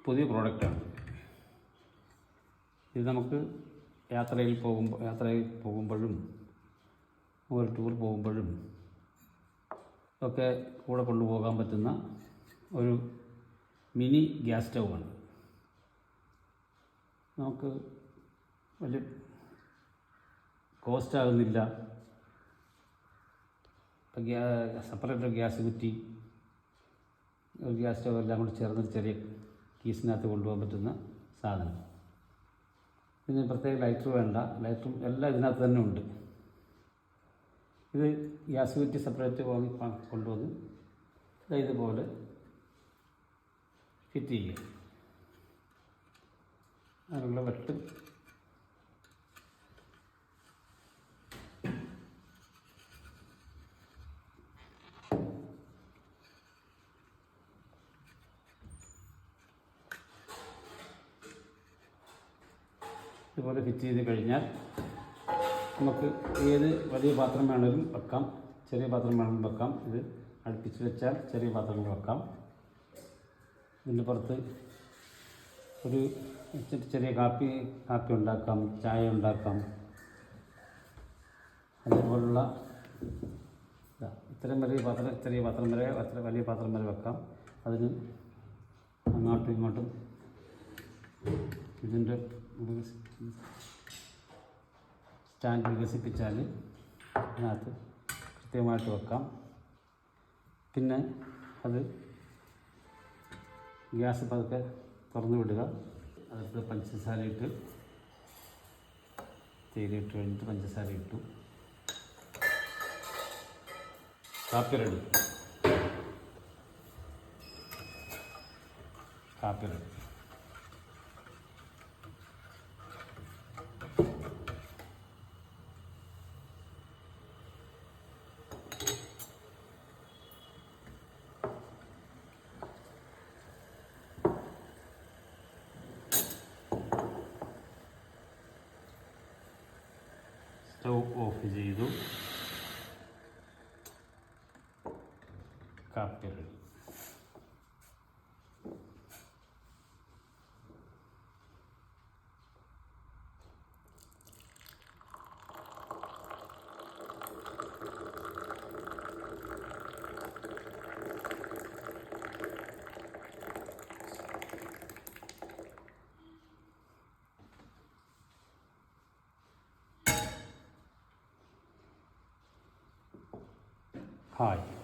പുതിയ പ്രോഡക്റ്റാണ്. ഇത് നമുക്ക് യാത്രയിൽ പോകുമ്പോഴും ഒരു ടൂർ പോകുമ്പോഴും ഒക്കെ കൂടെ കൊണ്ടുപോകാൻ പറ്റുന്ന ഒരു മിനി ഗ്യാസ് സ്റ്റൗവാണ്. നമുക്ക് വലിയ കോസ്റ്റ് ആകുന്നില്ല. സെപ്പറേറ്റ് ഗ്യാസ് കുറ്റി, ഒരു ഗ്യാസ് സ്റ്റൗ എല്ലാം കൂടി ചേർന്ന് ചെറിയ കീസിനകത്ത് കൊണ്ടുപോകാൻ പറ്റുന്ന സാധനം. ഇതിന് പ്രത്യേക ലൈറ്റർ വേണ്ട, ലൈറ്ററും എല്ലാം ഇതിനകത്ത് തന്നെ ഉണ്ട്. ഇത് ഗ്യാസ് കുറ്റി സെപ്പറേറ്റ് കൊണ്ടുവന്ന് ഇതുപോലെ ഫിറ്റ് ചെയ്യുക. അതിനുള്ള വെട്ട് ഇതുപോലെ ഫിറ്റ് ചെയ്ത് കഴിഞ്ഞാൽ നമുക്ക് ഏത് വലിയ പാത്രം വേണമെങ്കിലും വെക്കാം, ചെറിയ പാത്രം വേണമെങ്കിലും വെക്കാം. ഇത് അടുപ്പിച്ച് വെച്ചാൽ ചെറിയ പാത്രങ്ങൾ വെക്കാം. ഇതിൻ്റെ പുറത്ത് ഒരു ചെറിയ കാപ്പി ഉണ്ടാക്കാം, ചായ ഉണ്ടാക്കാം. അതേപോലുള്ള ഇത്രയും ചെറിയ പാത്രം വരെ വലിയ പാത്രം വരെ വെക്കാം. അതിന് അങ്ങോട്ടും ഇങ്ങോട്ടും ഇതിൻ്റെ സ്റ്റാൻഡ് വികസിപ്പിച്ചാൽ അതിനകത്ത് കൃത്യമായിട്ട് വെക്കാം. പിന്നെ അത് ഗ്യാസ് പതുക്കെ തുറന്നു വിടുക. അതിട്ട് പഞ്ചസാര ഇട്ട് തേയിലിട്ട് കഴിഞ്ഞിട്ട് പഞ്ചസാര ഇട്ടു. കാപ്പി റെഡി. സ്റ്റൗ ഓഫ് ചെയ്തു. കാപ്പി റെഡി. Hi.